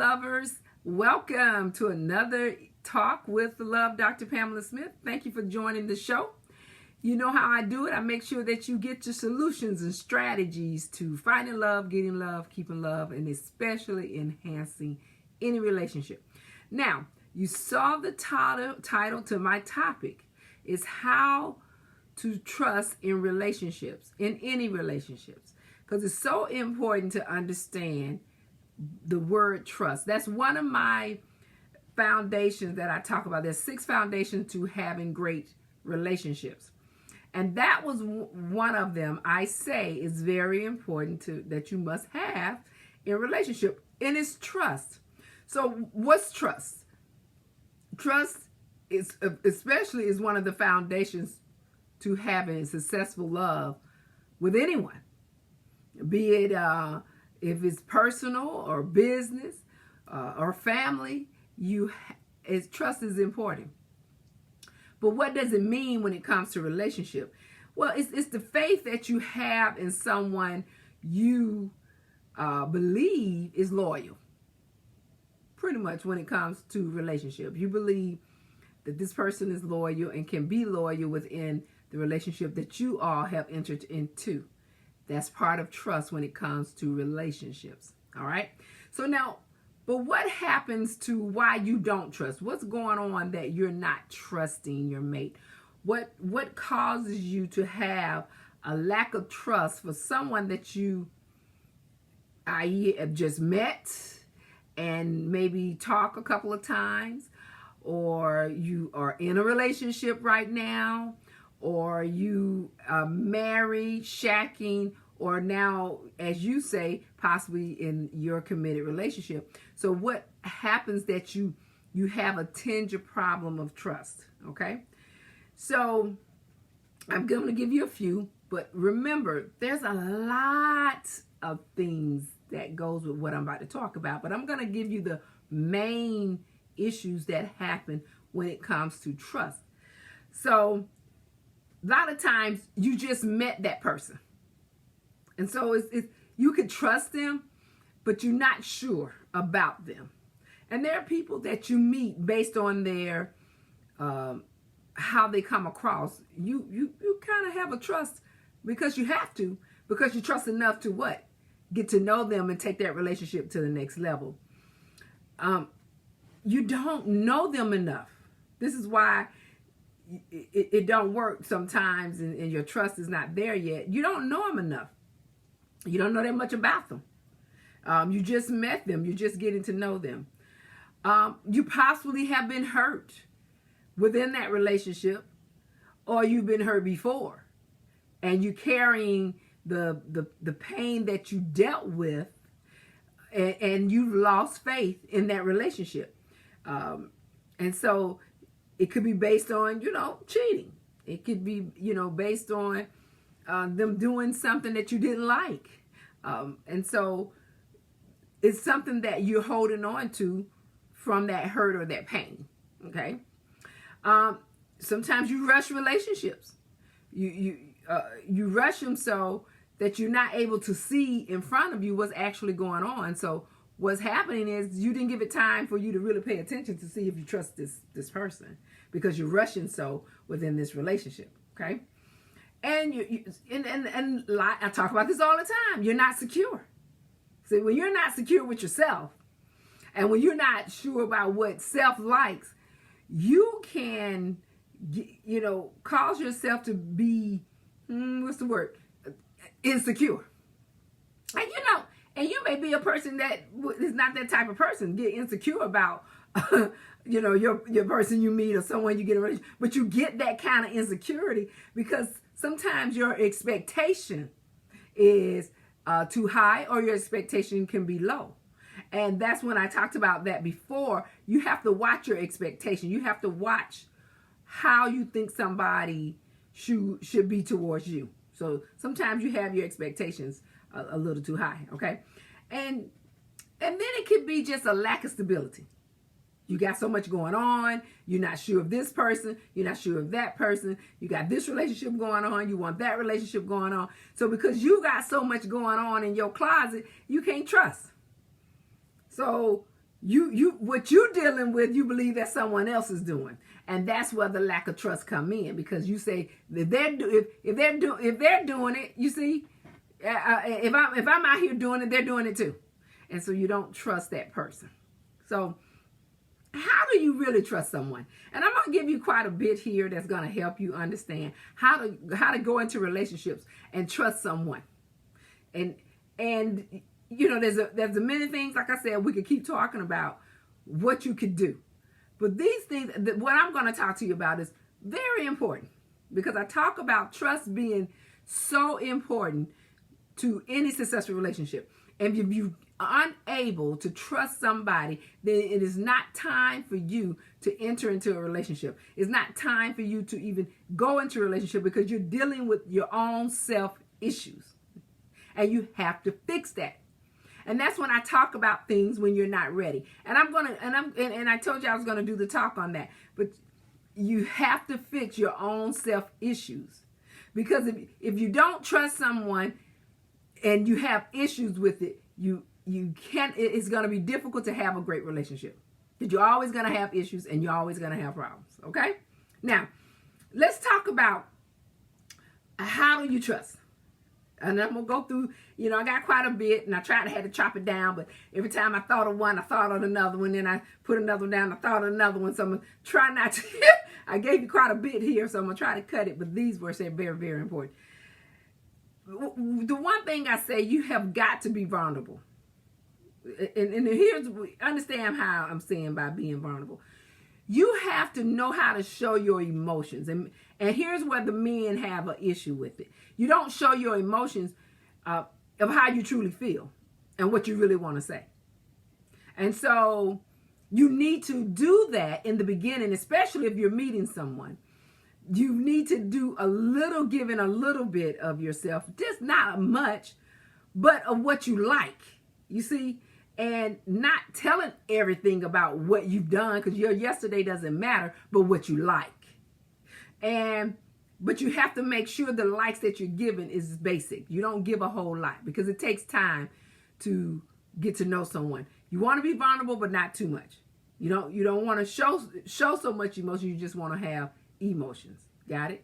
lovers. Welcome to another Talk with the Love, Dr. Pamela Smith. Thank you for joining the show. You know how I do it. I make sure that you get your solutions and strategies to finding love, getting love, keeping love, and especially enhancing any relationship. Now, you saw the title to my topic is how to trust in relationships, in any relationships, because it's so important to understand the word trust. That's one of my foundations that I talk about. There's 6 foundations to having great relationships. And that was one of them I say is very important that you must have in a relationship, and it's trust. So what's trust? Trust is especially is one of the foundations to having successful love with anyone, be it if it's personal or business or family. Trust is important. But what does it mean when it comes to relationship? Well, it's the faith that you have in someone you believe is loyal. Pretty much when it comes to relationship, you believe that this person is loyal and can be loyal within the relationship that you all have entered into. That's part of trust when it comes to relationships. All right. So now, but what happens to why you don't trust? What's going on that you're not trusting your mate? What causes you to have a lack of trust for someone that you have just met and maybe talk a couple of times, or you are in a relationship right now, or you are married, shacking, or now, as you say, possibly in your committed relationship. So what happens that you have a tender problem of trust, okay? So I'm going to give you a few, but remember, there's a lot of things that goes with what I'm about to talk about, but I'm going to give you the main issues that happen when it comes to trust. So a lot of times you just met that person. And so you could trust them, but you're not sure about them. And there are people that you meet based on their how they come across. You kind of have a trust because you have to, because you trust enough to what? Get to know them and take that relationship to the next level. You don't know them enough. This is why it don't work sometimes, and your trust is not there yet. You don't know them enough. You don't know that much about them. You just met them. You're just getting to know them. You possibly have been hurt within that relationship, or you've been hurt before, and you're carrying the pain that you dealt with, and you've lost faith in that relationship. And so it could be based on, cheating. It could be, based on them doing something that you didn't like. And so it's something that you're holding on to from that hurt or that pain. Okay. Sometimes you rush relationships. You rush them so that you're not able to see in front of you what's actually going on. So what's happening is you didn't give it time for you to really pay attention to see if you trust this person, because you're rushing so within this relationship. Okay. And I talk about this all the time. You're not secure. See, when you're not secure with yourself, and when you're not sure about what self likes, you can, cause yourself to be, insecure. And you may be a person that is not that type of person. Get insecure about, your person you meet or someone you get a relationship, but you get that kind of insecurity because sometimes your expectation is too high, or your expectation can be low. And that's when I talked about that before. You have to watch your expectation. You have to watch how you think somebody should be towards you. So sometimes you have your expectations a little too high, okay? And then it could be just a lack of stability. You got so much going on. You're not sure of this person. You're not sure of that person. You got this relationship going on. You want that relationship going on. So because you got so much going on in your closet, you can't trust. So what you're dealing with, you believe that someone else is doing, and that's where the lack of trust come in, because you say that if they're doing it, you see, if I'm out here doing it, they're doing it too, and so you don't trust that person. So how do you really trust someone? And I'm going to give you quite a bit here that's going to help you understand how to go into relationships and trust someone. And you know, there's many things, like I said, we could keep talking about what you could do. But these things, what I'm going to talk to you about is very important, because I talk about trust being so important to any successful relationship. And if you are unable to trust somebody, then it is not time for you to enter into a relationship. It's not time for you to even go into a relationship, because you're dealing with your own self issues. And you have to fix that. And that's when I talk about things when you're not ready. And I told you I was gonna do the talk on that. But you have to fix your own self issues. Because if you don't trust someone and you have issues with it, it's gonna be difficult to have a great relationship. Because you're always gonna have issues and you're always gonna have problems. Okay? Now, let's talk about how do you trust? And I'm going to go through, you know, I got quite a bit, and I had to chop it down, but every time I thought of one, I thought of another one, then I put another one down, I thought of another one, so I'm going to try not to, I gave you quite a bit here, so I'm going to try to cut it, but these were said very, very important. The one thing I say, you have got to be vulnerable. And understand how I'm saying by being vulnerable. You have to know how to show your emotions. And here's where the men have an issue with it. You don't show your emotions of how you truly feel and what you really want to say. And so you need to do that in the beginning, especially if you're meeting someone. You need to do giving a little bit of yourself, just not much, but of what you like. You see? And not telling everything about what you've done, because your yesterday doesn't matter, but what you like. But you have to make sure the likes that you're giving is basic. You don't give a whole lot, because it takes time to get to know someone. You want to be vulnerable, but not too much. You don't want to show so much emotion. You just want to have emotions. Got it?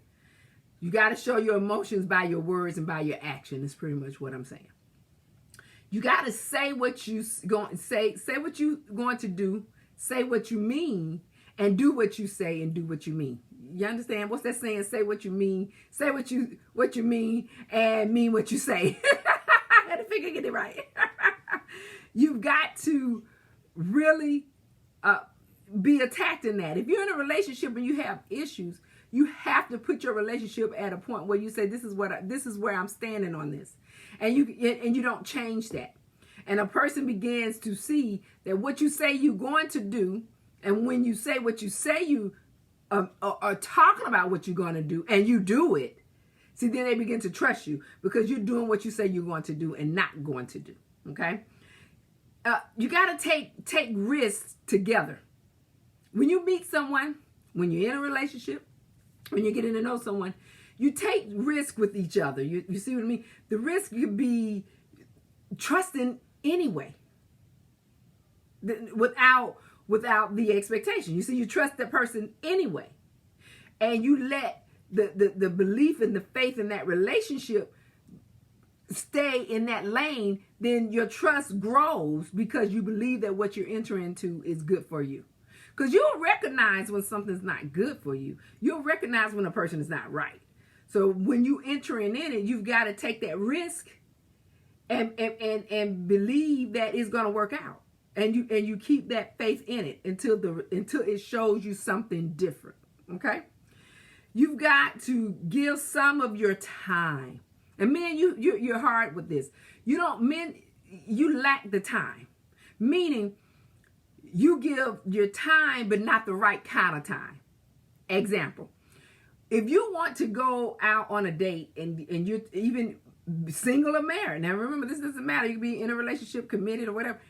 You got to show your emotions by your words and by your action. Is pretty much what I'm saying. You got to say what you going say what you going to do, say what you mean, and do what you say and do what you mean. You understand? What's that saying? Say what you mean, say what you mean, and mean what you say. I had to figure get it right. You've got to really be attacked in that. If you're in a relationship and you have issues, you have to put your relationship at a point where you say, this is where I'm standing on this. And you don't change that. And a person begins to see that what you say you're going to do, and when you say what you say you are talking about what you're going to do, and you do it, see, then they begin to trust you, because you're doing what you say you're going to do and not going to do. Okay? You got to take risks together. When you meet someone, when you're in a relationship, when you're getting to know someone, you take risk with each other. You see what I mean? The risk could be trusting anyway, without the expectation. You see, you trust that person anyway, and you let the belief and the faith in that relationship stay in that lane. Then your trust grows, because you believe that what you're entering into is good for you. Because you'll recognize when something's not good for you. You'll recognize when a person is not right. So when you entering in it, you've got to take that risk and believe that it's going to work out. And you keep that faith in it until it shows you something different. Okay? You've got to give some of your time. And men, you're hard with this. You lack the time. Meaning, you give your time, but not the right kind of time. Example. If you want to go out on a date and you're even single or married, now remember, this doesn't matter. You can be in a relationship, committed or whatever.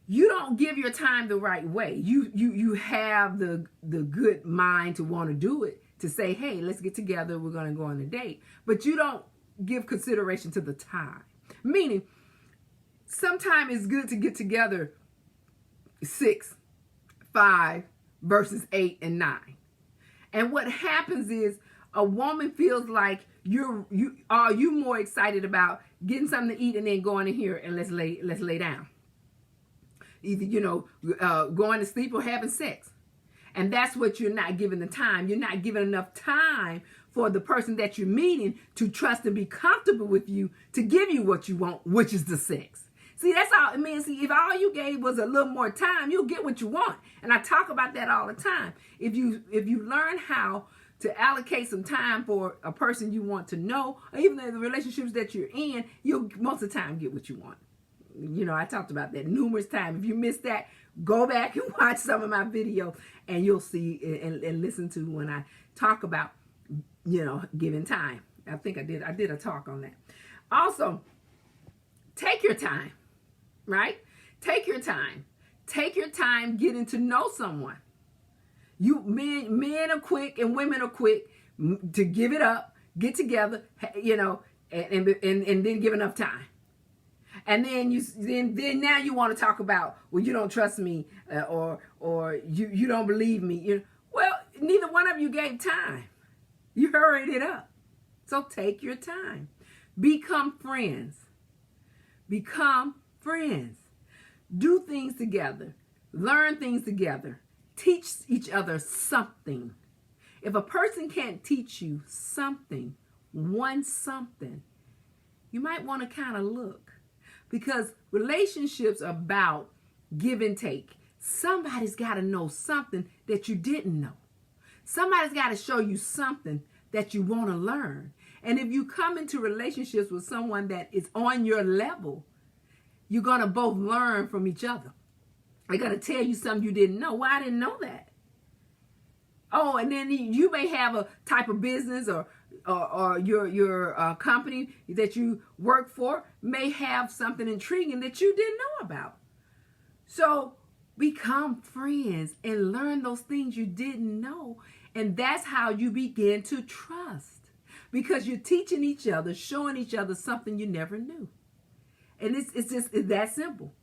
You don't give your time the right way. You have the good mind to want to do it, to say, hey, let's get together. We're going to go on a date. But you don't give consideration to the time. Meaning, sometimes it's good to get together 6, 5, verses 8 and 9. And what happens is a woman feels like you more excited about getting something to eat and then going in here and let's lay down. Either, going to sleep or having sex. And that's what you're not giving the time. You're not giving enough time for the person that you're meeting to trust and be comfortable with you to give you what you want, which is the sex. See, that's all. I mean, see, if all you gave was a little more time, you'll get what you want. And I talk about that all the time. If you learn how to allocate some time for a person you want to know, or even the relationships that you're in, you'll most of the time get what you want. I talked about that numerous times. If you missed that, go back and watch some of my video, and you'll see and listen to when I talk about, giving time. I think I did a talk on that. Also, take your time, right? Take your time. Take your time getting to know someone. You men are quick and women are quick to give it up, get together, and then give enough time. And then now you want to talk about, well, you don't trust me, or you don't believe me. Well, neither one of you gave time. You hurried it up. So take your time. Become friends. Become friends. Do things together. Learn things together. Teach each other something. If a person can't teach you something, you might want to kind of look. Because relationships are about give and take. Somebody's got to know something that you didn't know. Somebody's got to show you something that you want to learn. And if you come into relationships with someone that is on your level, you're going to both learn from each other. They're going to tell you something you didn't know. Well, I didn't know that. Oh, and then you may have a type of business or your company that you work for may have something intriguing that you didn't know about. So become friends and learn those things you didn't know. And that's how you begin to trust. Because you're teaching each other, showing each other something you never knew. And it's that simple.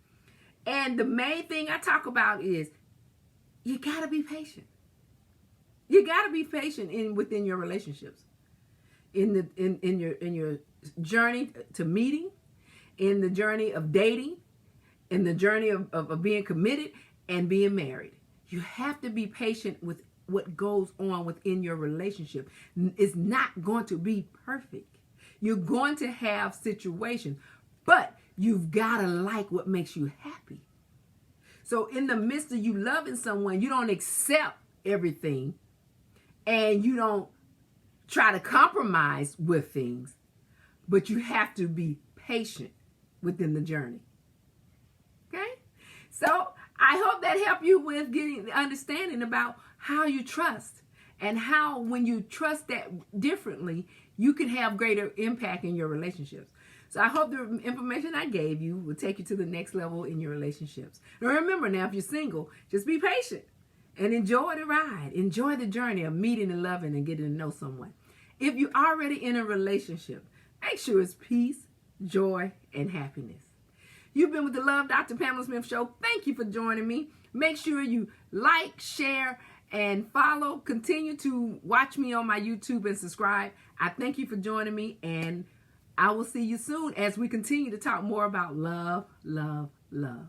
And the main thing I talk about is you got to be patient. You got to be patient within your relationships. In your journey to meeting, in the journey of dating, in the journey of being committed and being married. You have to be patient with what goes on within your relationship. It's not going to be perfect. You're going to have situations, but you've got to like what makes you happy. So in the midst of you loving someone, you don't accept everything and you don't try to compromise with things, but you have to be patient within the journey. Okay? So I hope that helped you with getting the understanding about how you trust and how when you trust that differently, you can have greater impact in your relationships. So I hope the information I gave you will take you to the next level in your relationships. And remember now, if you're single, just be patient and enjoy the ride. Enjoy the journey of meeting and loving and getting to know someone. If you're already in a relationship, make sure it's peace, joy, and happiness. You've been with the Love Dr. Pamela Smith Show. Thank you for joining me. Make sure you like, share, and follow. Continue to watch me on my YouTube and subscribe. I thank you for joining me, and I will see you soon as we continue to talk more about love, love, love.